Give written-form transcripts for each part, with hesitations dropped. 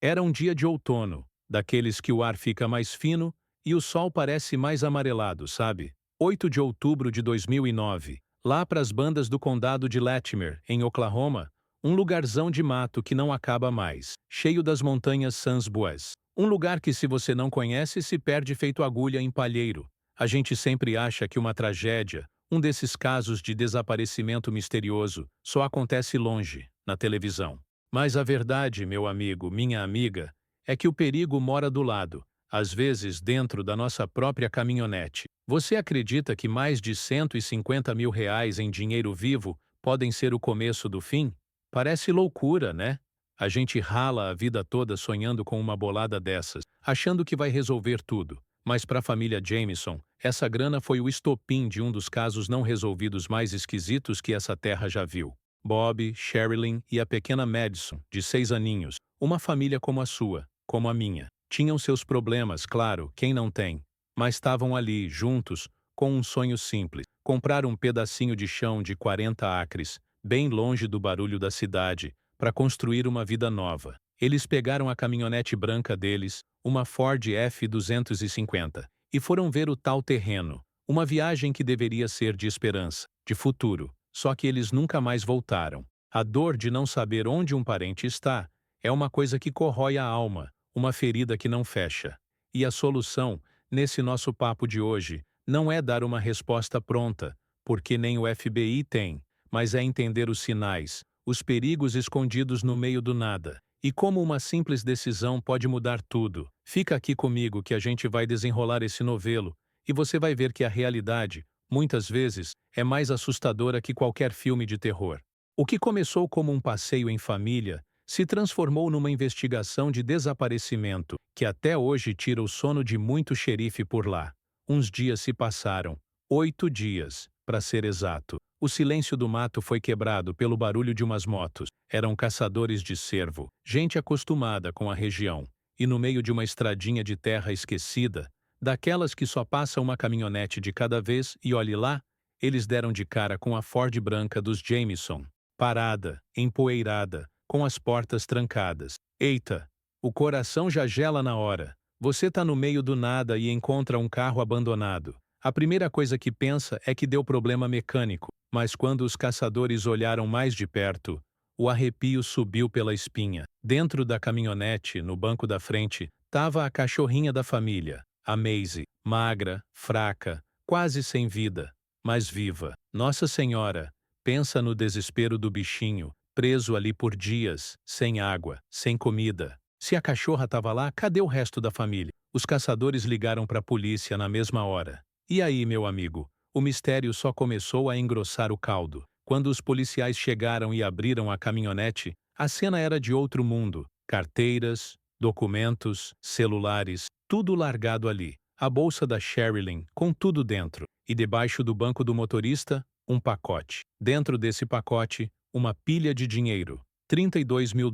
Era um dia de outono, daqueles que o ar fica mais fino e o sol parece mais amarelado, sabe? 8 de outubro de 2009, lá para as bandas do condado de Latimer, em Oklahoma, um lugarzão de mato que não acaba mais, cheio das montanhas Sans Bois. Um lugar que, se você não conhece, se perde feito agulha em palheiro. A gente sempre acha que uma tragédia, um desses casos de desaparecimento misterioso, só acontece longe, na televisão. Mas a verdade, meu amigo, minha amiga, é que o perigo mora do lado, às vezes dentro da nossa própria caminhonete. Você acredita que mais de R$ 150 mil em dinheiro vivo podem ser o começo do fim? Parece loucura, né? A gente rala a vida toda sonhando com uma bolada dessas, achando que vai resolver tudo. Mas para a família Jameson, essa grana foi o estopim de um dos casos não resolvidos mais esquisitos que essa terra já viu. Bob, Sherilyn e a pequena Madison, de 6 aninhos, uma família como a sua, como a minha. Tinham seus problemas, claro, quem não tem? Mas estavam ali, juntos, com um sonho simples: comprar um pedacinho de chão de 40 acres, bem longe do barulho da cidade, para construir uma vida nova. Eles pegaram a caminhonete branca deles, uma Ford F-250, e foram ver o tal terreno, uma viagem que deveria ser de esperança, de futuro. Só que eles nunca mais voltaram. A dor de não saber onde um parente está é uma coisa que corrói a alma, uma ferida que não fecha. E a solução, nesse nosso papo de hoje, não é dar uma resposta pronta, porque nem o FBI tem, mas é entender os sinais, os perigos escondidos no meio do nada, e como uma simples decisão pode mudar tudo. Fica aqui comigo que a gente vai desenrolar esse novelo, e você vai ver que a realidade, muitas vezes, é mais assustadora que qualquer filme de terror. O que começou como um passeio em família se transformou numa investigação de desaparecimento que até hoje tira o sono de muito xerife por lá. Uns dias se passaram, 8 dias, para ser exato. O silêncio do mato foi quebrado pelo barulho de umas motos. Eram caçadores de cervo, gente acostumada com a região. E no meio de uma estradinha de terra esquecida, daquelas que só passa uma caminhonete de cada vez, e olhe lá, eles deram de cara com a Ford branca dos Jameson, parada, empoeirada, com as portas trancadas. Eita! O coração já gela na hora. Você tá no meio do nada e encontra um carro abandonado. A primeira coisa que pensa é que deu problema mecânico, mas quando os caçadores olharam mais de perto, o arrepio subiu pela espinha. Dentro da caminhonete, no banco da frente, estava a cachorrinha da família, a Maisie, magra, fraca, quase sem vida, mas viva. Nossa Senhora, pensa no desespero do bichinho, preso ali por dias, sem água, sem comida. Se a cachorra estava lá, cadê o resto da família? Os caçadores ligaram para a polícia na mesma hora. E aí, meu amigo, o mistério só começou a engrossar o caldo. Quando os policiais chegaram e abriram a caminhonete, a cena era de outro mundo. Carteiras, documentos, celulares, tudo largado ali. A bolsa da Sherilyn, com tudo dentro. E debaixo do banco do motorista, um pacote. Dentro desse pacote, uma pilha de dinheiro. US$ 32 mil.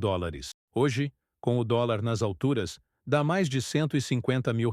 Hoje, com o dólar nas alturas, dá mais de R$ 150 mil.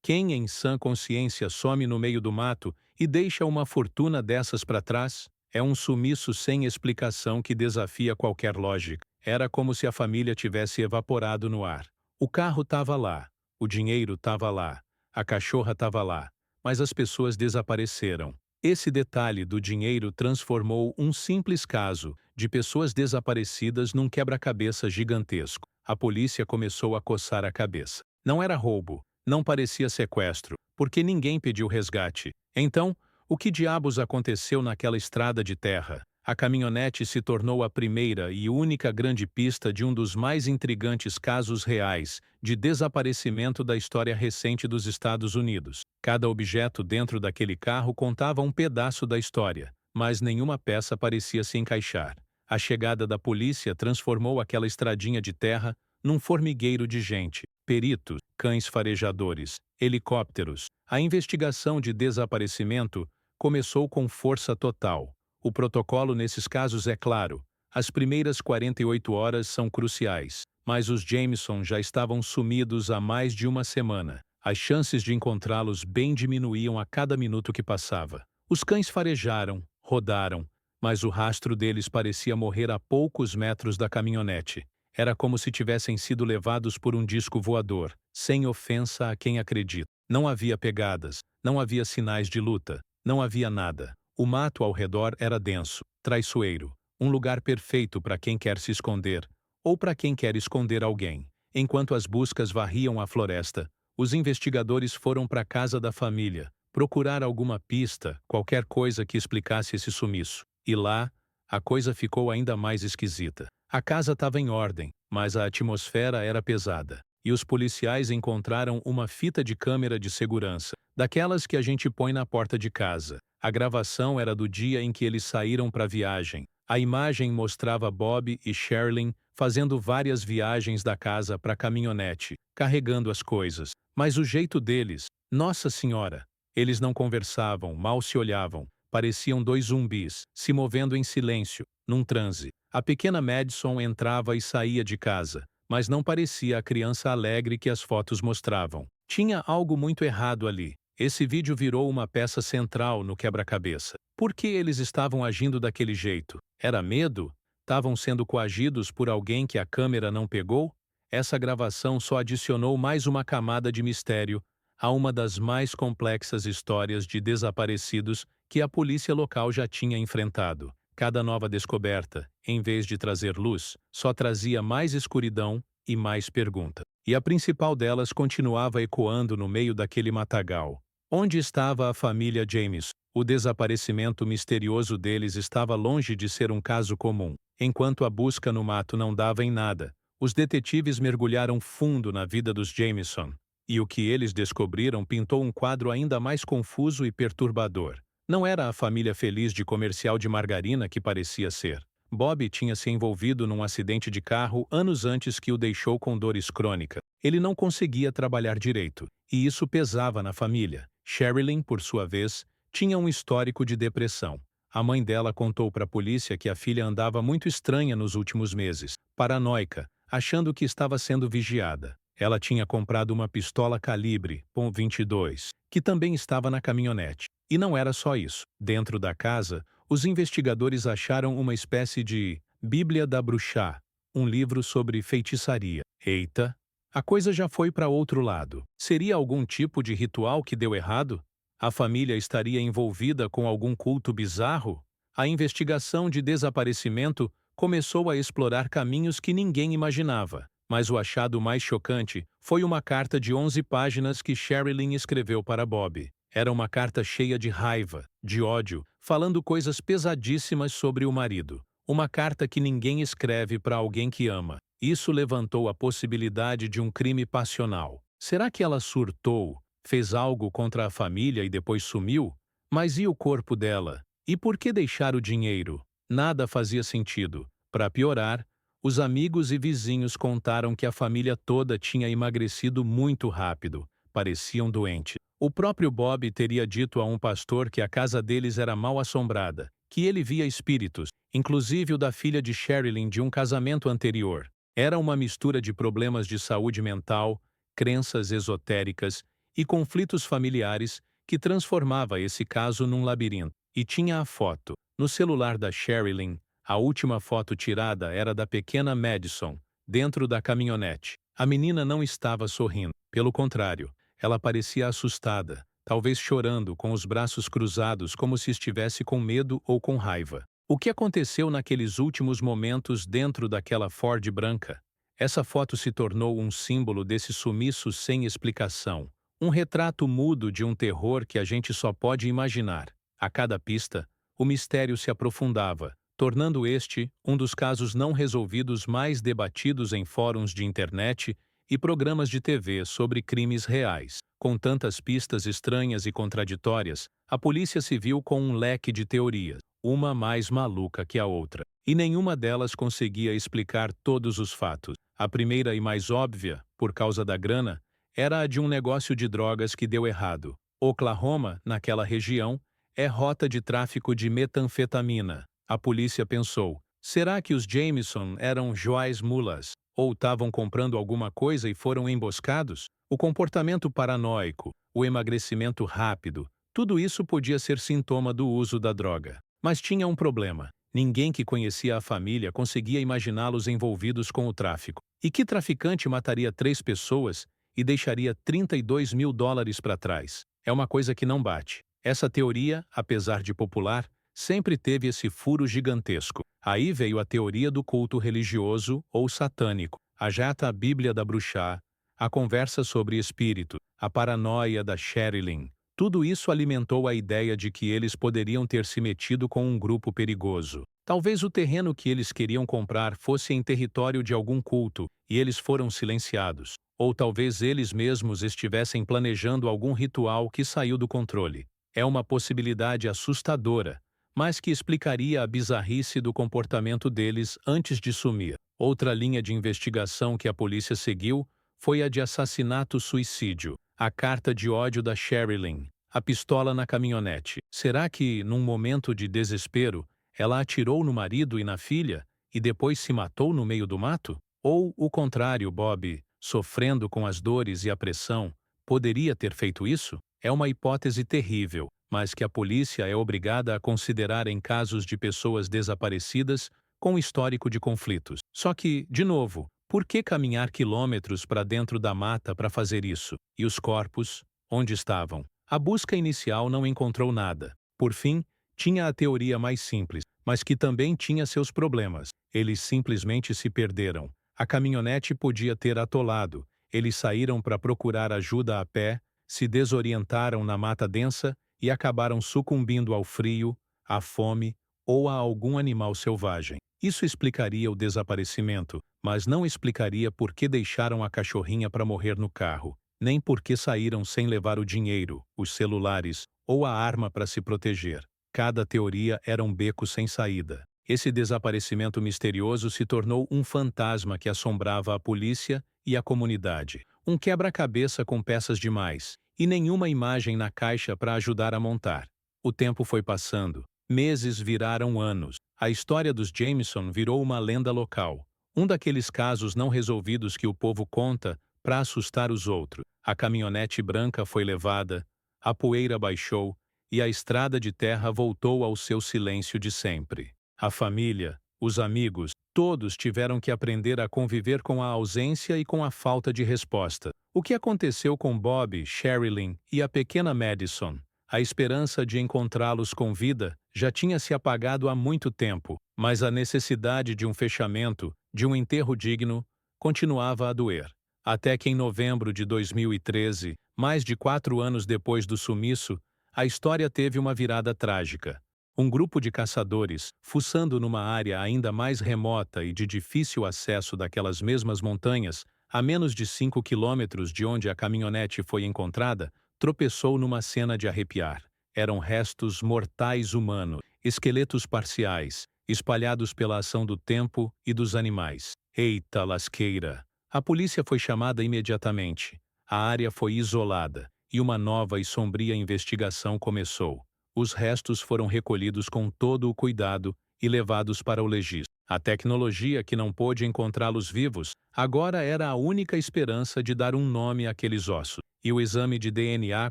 Quem em sã consciência some no meio do mato e deixa uma fortuna dessas para trás? É um sumiço sem explicação que desafia qualquer lógica. Era como se a família tivesse evaporado no ar. O carro estava lá, o dinheiro estava lá, a cachorra estava lá, mas as pessoas desapareceram. Esse detalhe do dinheiro transformou um simples caso de pessoas desaparecidas num quebra-cabeça gigantesco. A polícia começou a coçar a cabeça. Não era roubo, não parecia sequestro, porque ninguém pediu resgate. Então, o que diabos aconteceu naquela estrada de terra? A caminhonete se tornou a primeira e única grande pista de um dos mais intrigantes casos reais de desaparecimento da história recente dos Estados Unidos. Cada objeto dentro daquele carro contava um pedaço da história, mas nenhuma peça parecia se encaixar. A chegada da polícia transformou aquela estradinha de terra num formigueiro de gente. Peritos, cães farejadores, helicópteros. A investigação de desaparecimento começou com força total. O protocolo nesses casos é claro. As primeiras 48 horas são cruciais, mas os Jameson já estavam sumidos há mais de uma semana. As chances de encontrá-los bem diminuíam a cada minuto que passava. Os cães farejaram, rodaram, mas o rastro deles parecia morrer a poucos metros da caminhonete. Era como se tivessem sido levados por um disco voador, sem ofensa a quem acredita. Não havia pegadas, não havia sinais de luta, não havia nada. O mato ao redor era denso, traiçoeiro, um lugar perfeito para quem quer se esconder, ou para quem quer esconder alguém. Enquanto as buscas varriam a floresta, os investigadores foram para a casa da família, procurar alguma pista, qualquer coisa que explicasse esse sumiço. E lá, a coisa ficou ainda mais esquisita. A casa estava em ordem, mas a atmosfera era pesada. E os policiais encontraram uma fita de câmera de segurança, daquelas que a gente põe na porta de casa. A gravação era do dia em que eles saíram para a viagem. A imagem mostrava Bob e Sherilyn fazendo várias viagens da casa para a caminhonete, carregando as coisas. Mas o jeito deles, Nossa Senhora! Eles não conversavam, mal se olhavam. Pareciam dois zumbis, se movendo em silêncio, num transe. A pequena Madison entrava e saía de casa, mas não parecia a criança alegre que as fotos mostravam. Tinha algo muito errado ali. Esse vídeo virou uma peça central no quebra-cabeça. Por que eles estavam agindo daquele jeito? Era medo? Estavam sendo coagidos por alguém que a câmera não pegou? Essa gravação só adicionou mais uma camada de mistério a uma das mais complexas histórias de desaparecidos que a polícia local já tinha enfrentado. Cada nova descoberta, em vez de trazer luz, só trazia mais escuridão e mais perguntas. E a principal delas continuava ecoando no meio daquele matagal. Onde estava a família Jameson? O desaparecimento misterioso deles estava longe de ser um caso comum. Enquanto a busca no mato não dava em nada, os detetives mergulharam fundo na vida dos Jameson. E o que eles descobriram pintou um quadro ainda mais confuso e perturbador. Não era a família feliz de comercial de margarina que parecia ser. Bob tinha se envolvido num acidente de carro anos antes que o deixou com dores crônicas. Ele não conseguia trabalhar direito, e isso pesava na família. Sherilyn, por sua vez, tinha um histórico de depressão. A mãe dela contou para a polícia que a filha andava muito estranha nos últimos meses, paranoica, achando que estava sendo vigiada. Ela tinha comprado uma pistola calibre .22, que também estava na caminhonete. E não era só isso. Dentro da casa, os investigadores acharam uma espécie de Bíblia da Bruxá, um livro sobre feitiçaria. Eita! A coisa já foi para outro lado. Seria algum tipo de ritual que deu errado? A família estaria envolvida com algum culto bizarro? A investigação de desaparecimento começou a explorar caminhos que ninguém imaginava. Mas o achado mais chocante foi uma carta de 11 páginas que Sherilyn escreveu para Bob. Era uma carta cheia de raiva, de ódio, falando coisas pesadíssimas sobre o marido. Uma carta que ninguém escreve para alguém que ama. Isso levantou a possibilidade de um crime passional. Será que ela surtou, fez algo contra a família e depois sumiu? Mas e o corpo dela? E por que deixar o dinheiro? Nada fazia sentido. Para piorar, os amigos e vizinhos contaram que a família toda tinha emagrecido muito rápido. Pareciam doentes. O próprio Bob teria dito a um pastor que a casa deles era mal assombrada, que ele via espíritos, inclusive o da filha de Sherilyn de um casamento anterior. Era uma mistura de problemas de saúde mental, crenças esotéricas e conflitos familiares que transformava esse caso num labirinto. E tinha a foto. No celular da Sherilyn, a última foto tirada era da pequena Madison, dentro da caminhonete. A menina não estava sorrindo. Pelo contrário, ela parecia assustada, talvez chorando com os braços cruzados como se estivesse com medo ou com raiva. O que aconteceu naqueles últimos momentos dentro daquela Ford branca? Essa foto se tornou um símbolo desse sumiço sem explicação. Um retrato mudo de um terror que a gente só pode imaginar. A cada pista, o mistério se aprofundava, tornando este um dos casos não resolvidos mais debatidos em fóruns de internet e programas de TV sobre crimes reais. Com tantas pistas estranhas e contraditórias, a Polícia Civil com um leque de teorias, uma mais maluca que a outra. E nenhuma delas conseguia explicar todos os fatos. A primeira e mais óbvia, por causa da grana, era a de um negócio de drogas que deu errado. Oklahoma, naquela região, é rota de tráfico de metanfetamina. A polícia pensou, será que os Jameson eram Joás Mulas? Ou estavam comprando alguma coisa e foram emboscados? O comportamento paranoico, o emagrecimento rápido, tudo isso podia ser sintoma do uso da droga. Mas tinha um problema. Ninguém que conhecia a família conseguia imaginá-los envolvidos com o tráfico. E que traficante mataria 3 pessoas e deixaria US$ 32.000 para trás? É uma coisa que não bate. Essa teoria, apesar de popular, sempre teve esse furo gigantesco. Aí veio a teoria do culto religioso ou satânico, a jata a Bíblia da Bruxá, a conversa sobre espírito, a paranoia da Sherilyn. Tudo isso alimentou a ideia de que eles poderiam ter se metido com um grupo perigoso. Talvez o terreno que eles queriam comprar fosse em território de algum culto, e eles foram silenciados. Ou talvez eles mesmos estivessem planejando algum ritual que saiu do controle. É uma possibilidade assustadora, mas que explicaria a bizarrice do comportamento deles antes de sumir. Outra linha de investigação que a polícia seguiu foi a de assassinato-suicídio, a carta de ódio da Sherilyn, a pistola na caminhonete. Será que, num momento de desespero, ela atirou no marido e na filha e depois se matou no meio do mato? Ou, o contrário, Bob, sofrendo com as dores e a pressão, poderia ter feito isso? É uma hipótese terrível, mas que a polícia é obrigada a considerar em casos de pessoas desaparecidas com histórico de conflitos. Só que, de novo, por que caminhar quilômetros para dentro da mata para fazer isso? E os corpos? Onde estavam? A busca inicial não encontrou nada. Por fim, tinha a teoria mais simples, mas que também tinha seus problemas. Eles simplesmente se perderam. A caminhonete podia ter atolado. Eles saíram para procurar ajuda a pé, se desorientaram na mata densa e acabaram sucumbindo ao frio, à fome ou a algum animal selvagem. Isso explicaria o desaparecimento, mas não explicaria por que deixaram a cachorrinha para morrer no carro, nem por que saíram sem levar o dinheiro, os celulares ou a arma para se proteger. Cada teoria era um beco sem saída. Esse desaparecimento misterioso se tornou um fantasma que assombrava a polícia e a comunidade. Um quebra-cabeça com peças demais, e nenhuma imagem na caixa para ajudar a montar. O tempo foi passando. Meses viraram anos. A história dos Jameson virou uma lenda local. Um daqueles casos não resolvidos que o povo conta para assustar os outros. A caminhonete branca foi levada, a poeira baixou e a estrada de terra voltou ao seu silêncio de sempre. A família, os amigos, todos tiveram que aprender a conviver com a ausência e com a falta de resposta. O que aconteceu com Bob, Sherilyn e a pequena Madison? A esperança de encontrá-los com vida já tinha se apagado há muito tempo, mas a necessidade de um fechamento, de um enterro digno, continuava a doer. Até que em novembro de 2013, mais de 4 anos depois do sumiço, a história teve uma virada trágica. Um grupo de caçadores, fuçando numa área ainda mais remota e de difícil acesso daquelas mesmas montanhas, a menos de 5 quilômetros de onde a caminhonete foi encontrada, tropeçou numa cena de arrepiar. Eram restos mortais humanos, esqueletos parciais, espalhados pela ação do tempo e dos animais. Eita lasqueira! A polícia foi chamada imediatamente. A área foi isolada, e uma nova e sombria investigação começou. Os restos foram recolhidos com todo o cuidado e levados para o legista. A tecnologia que não pôde encontrá-los vivos agora era a única esperança de dar um nome àqueles ossos. E o exame de DNA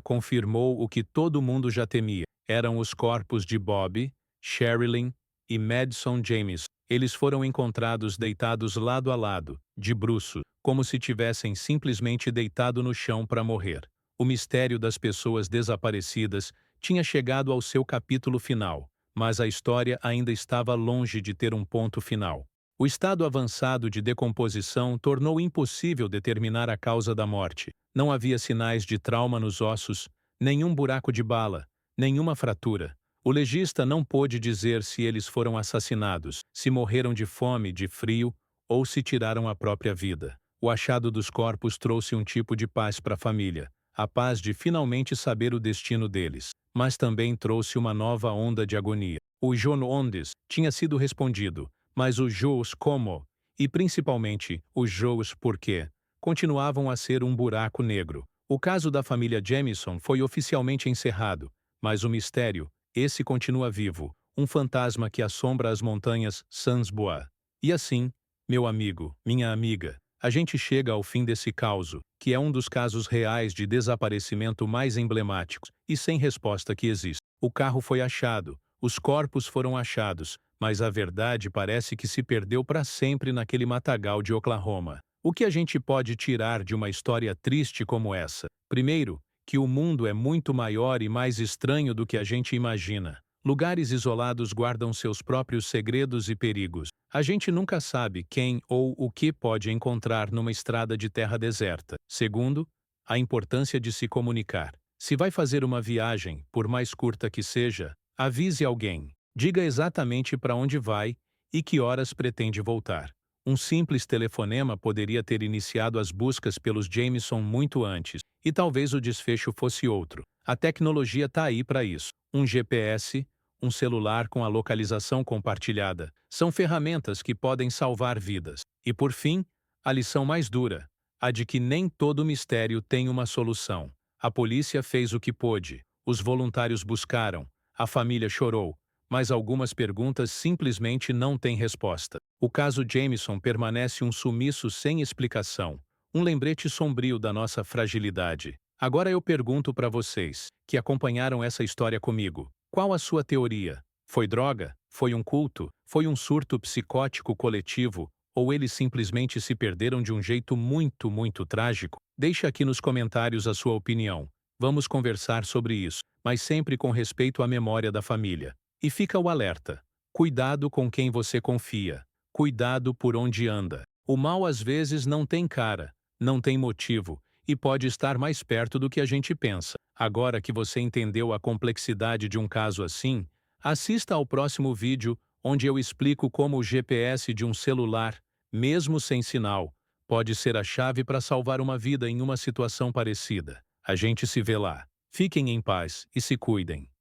confirmou o que todo mundo já temia. Eram os corpos de Bob, Sherilyn e Madison Jameson. Eles foram encontrados deitados lado a lado, de bruços, como se tivessem simplesmente deitado no chão para morrer. O mistério das pessoas desaparecidas tinha chegado ao seu capítulo final, mas a história ainda estava longe de ter um ponto final. O estado avançado de decomposição tornou impossível determinar a causa da morte. Não havia sinais de trauma nos ossos, nenhum buraco de bala, nenhuma fratura. O legista não pôde dizer se eles foram assassinados, se morreram de fome, de frio ou se tiraram a própria vida. O achado dos corpos trouxe um tipo de paz para a família, a paz de finalmente saber o destino deles, mas também trouxe uma nova onda de agonia. O John Ondes tinha sido respondido, mas os Joes como, e principalmente os Joes porque, continuavam a ser um buraco negro. O caso da família Jameson foi oficialmente encerrado, mas o mistério, esse continua vivo, um fantasma que assombra as montanhas Sansboa. E assim, meu amigo, minha amiga, a gente chega ao fim desse caso, que é um dos casos reais de desaparecimento mais emblemáticos e sem resposta que existe. O carro foi achado, os corpos foram achados, mas a verdade parece que se perdeu para sempre naquele matagal de Oklahoma. O que a gente pode tirar de uma história triste como essa? Primeiro, que o mundo é muito maior e mais estranho do que a gente imagina. Lugares isolados guardam seus próprios segredos e perigos. A gente nunca sabe quem ou o que pode encontrar numa estrada de terra deserta. Segundo, a importância de se comunicar. Se vai fazer uma viagem, por mais curta que seja, avise alguém. Diga exatamente para onde vai e que horas pretende voltar. Um simples telefonema poderia ter iniciado as buscas pelos Jameson muito antes, e talvez o desfecho fosse outro. A tecnologia está aí para isso. Um GPS, um celular com a localização compartilhada, são ferramentas que podem salvar vidas. E por fim, a lição mais dura, a de que nem todo mistério tem uma solução. A polícia fez o que pôde, os voluntários buscaram, a família chorou, mas algumas perguntas simplesmente não têm resposta. O caso Jameson permanece um sumiço sem explicação, um lembrete sombrio da nossa fragilidade. Agora eu pergunto para vocês, que acompanharam essa história comigo, qual a sua teoria? Foi droga? Foi um culto? Foi um surto psicótico coletivo? Ou eles simplesmente se perderam de um jeito muito trágico? Deixe aqui nos comentários a sua opinião. Vamos conversar sobre isso, mas sempre com respeito à memória da família. E fica o alerta. Cuidado com quem você confia. Cuidado por onde anda. O mal às vezes não tem cara, não tem motivo, e pode estar mais perto do que a gente pensa. Agora que você entendeu a complexidade de um caso assim, assista ao próximo vídeo, onde eu explico como o GPS de um celular, mesmo sem sinal, pode ser a chave para salvar uma vida em uma situação parecida. A gente se vê lá. Fiquem em paz e se cuidem.